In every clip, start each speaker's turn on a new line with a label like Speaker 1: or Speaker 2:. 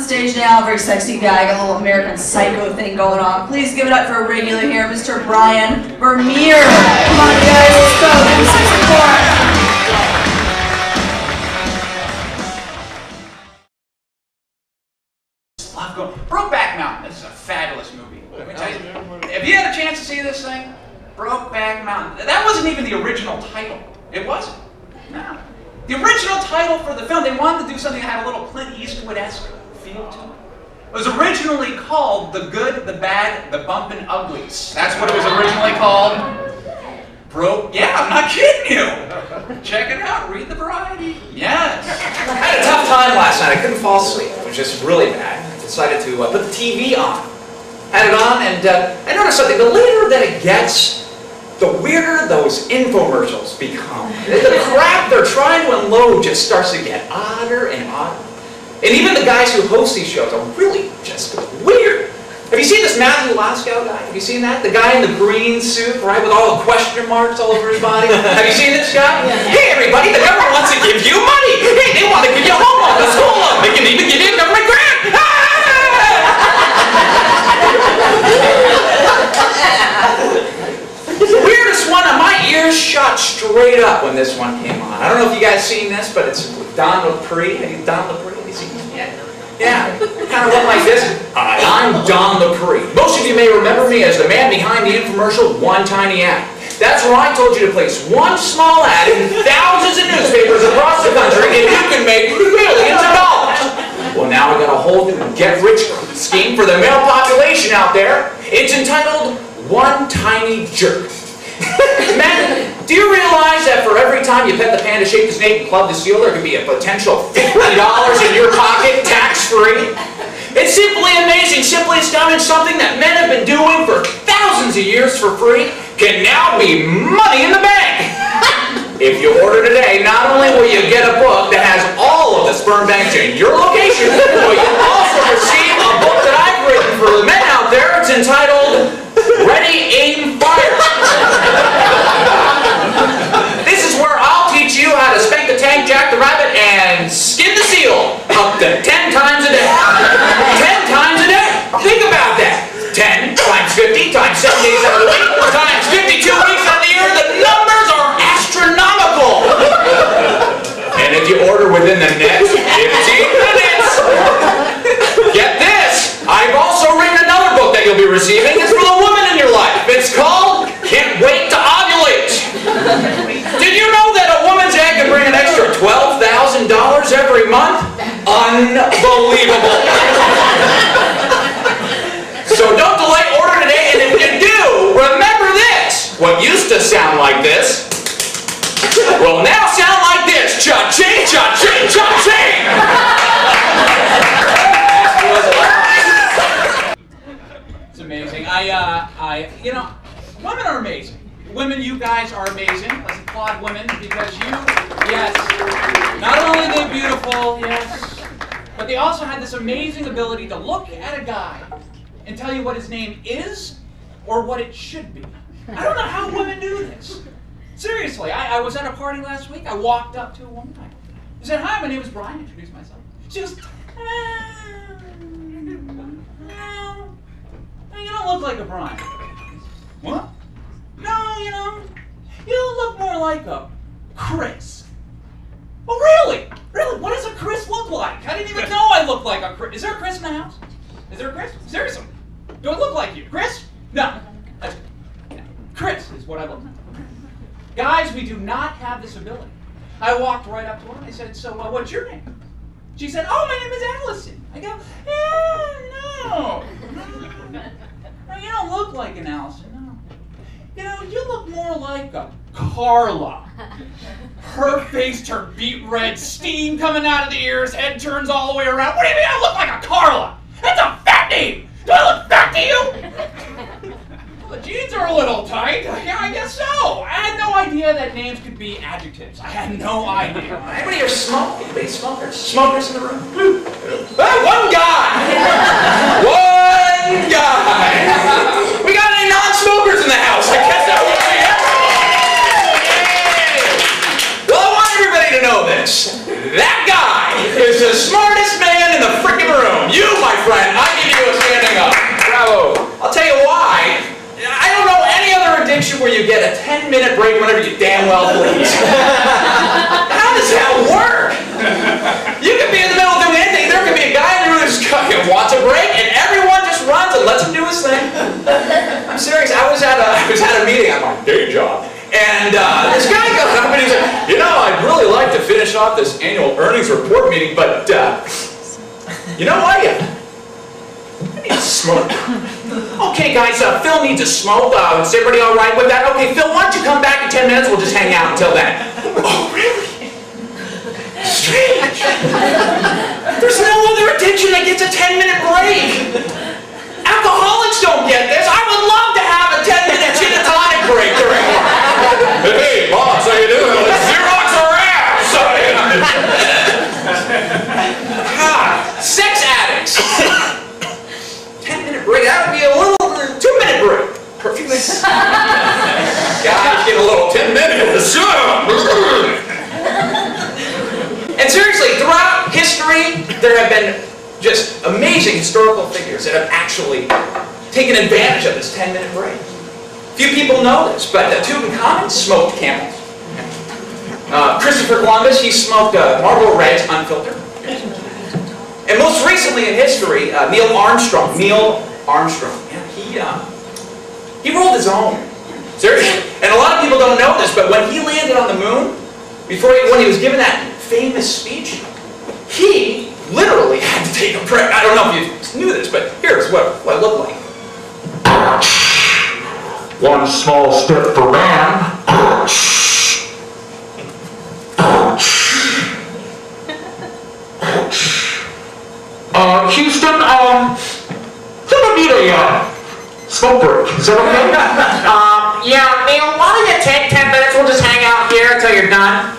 Speaker 1: stage now, a very sexy guy, got a little American Psycho thing going on. Please give it up for a regular here, Mr. Brian Vermeire. Come on, guys, let's go. Give me some support.
Speaker 2: Brokeback Mountain. This is a fabulous movie. Let me tell you. Have you had a chance to see this thing? Brokeback Mountain. That wasn't even the original title. It wasn't. No. The original title for the film, they wanted to do something that had a little Clint Eastwood-esque feel to it. It was originally called The Good, the Bad, the Bumpin' Uglies. That's what it was originally called. Yeah, I'm not kidding you. Check it out. Read the variety. Yes.
Speaker 3: I had a tough time last night. I couldn't fall asleep. It was just really bad. I decided to put the TV on. Had it on, and I noticed something. The later that it gets, the weirder those infomercials become. The crap they're trying to unload just starts to get odder and odder. And even the guys who host these shows are really just weird. Have you seen this Matthew Lascaux guy? Have you seen that? The guy in the green suit, right, with all the question marks all over his body? Have you seen this guy? Hey, everybody, the government wants to give you money. Hey, they want to give you a home loan, a school loan. They can even give you a government grant. The weirdest one, my ears shot straight up when this one came on. I don't know if you guys seen this, but it's Don LaPree. Have you seen this yet? Yeah, kind of went like this. Hi, I'm Don LaPree. Most of you may remember me as the man behind the infomercial One Tiny Ad. That's where I told you to place one small ad in thousands of newspapers across the country and you can make millions of dollars. Well, now I got a whole new get-rich scheme for the male population out there. It's entitled One Tiny Jerk. Men, do you realize that for every time you pet the panda, shake the snake, and club the seal, there could be a potential $50 in your pocket, tax-free? It's simply amazing, simply astounding. Something that men have been doing for thousands of years for free can now be money in the bank. If you order today, not only will you get a book that has all of the sperm banks in your location, but you'll also receive a book that I've written for the men out there. It's entitled Ready, Aim, Fire. This is where I'll teach you how to spank the tank, jack the rabbit, and skin the seal up to 10 times a day. 10 times a day. Think about that. 10 times 50 times 7 days out of the week times 52 weeks out of the year. The numbers are astronomical. And if you order within the next 15 minutes, get this. I've also written another book that you'll be receiving. It's for the woman in your life. It's called Can't Wait to Ovulate. Did you know that a woman's egg can bring an extra $12,000 every month? Unbelievable. So don't delay, order today, and if you do, remember this. What used to sound like this will now sound like this. Cha-ching, cha-ching, cha-ching. It's amazing. You know, women are amazing. Women, you guys are amazing. Let's applaud women because you, yes, not only are they beautiful, yes, but they also have this amazing ability to look at a guy and tell you what his name is or what it should be. I don't know how women do this. Seriously, I was at a party last week. I walked up to a woman. I said, "Hi, my name is Brian." Introduced myself. She goes, "No, you don't look like a Brian." What? "No, you look more like a Chris." "Oh, really? Really? What does a Chris look like? I didn't even know I looked like a Chris. Is there a Chris in the house? Is there a Chris? Seriously? Do I look like you? Chris? No. Chris is what I look like. Guys, we do not have this ability. I walked right up to her and I said, "So, what's your name?" She said, "Oh, my name is Allison." I go, No, you don't look like an Allison, no. You look more like a Carla. Her face turned beet red, steam coming out of the ears, head turns all the way around. What do you mean I look like a Carla? That's a fat name. Do I look fat to you? The jeans are a little tight. Yeah, I guess so. I had no idea that names could be adjectives. I had no idea. Anybody here smoke? Anybody smokers? Smokers in the room? One guy! One guy! We got any non-smokers in the house? I guess that would be it. Well, I want everybody to know this. That guy is the smartest man in the frickin' room. You
Speaker 2: was at a meeting at my day job, and this guy got up and he's like, you know, I'd really like to finish off this annual earnings report meeting, but you know what? I need to smoke. Okay, guys, Phil needs a smoke. Is everybody all right with that? Okay, Phil, why don't you come back in 10 minutes? We'll just hang out until then. Oh, really? Strange. There's no other addiction that gets a 10-minute break. Alcoholics don't get this. I would love to have a 10-minute gin and tonic break during work. Hey, boss, how you doing? Let's Xerox our ass. Sex addicts. 10-minute break. That would be a little 2-minute break. Perfect. Guys, get a little 10 minutes. And seriously, throughout history, there have been just amazing historical figures that have actually taken advantage of this 10-minute break. Few people know this, but Tutankhamun smoked camels. Christopher Columbus, he smoked Marlboro Reds unfiltered. And most recently in history, Neil Armstrong, yeah, he rolled his own. Seriously. And a lot of people don't know this, but when he landed on the moon, when he was given that famous speech, he literally had to take a break. I don't know if you knew this, but here's what it looked like.
Speaker 4: One small step for man. Houston, gonna need a smoke break. Is that okay?
Speaker 5: Yeah, Neil, why don't you take 10 minutes? We'll just hang out here until you're done.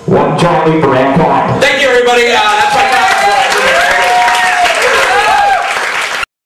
Speaker 4: One Johnny for mankind.
Speaker 2: Thank you, everybody.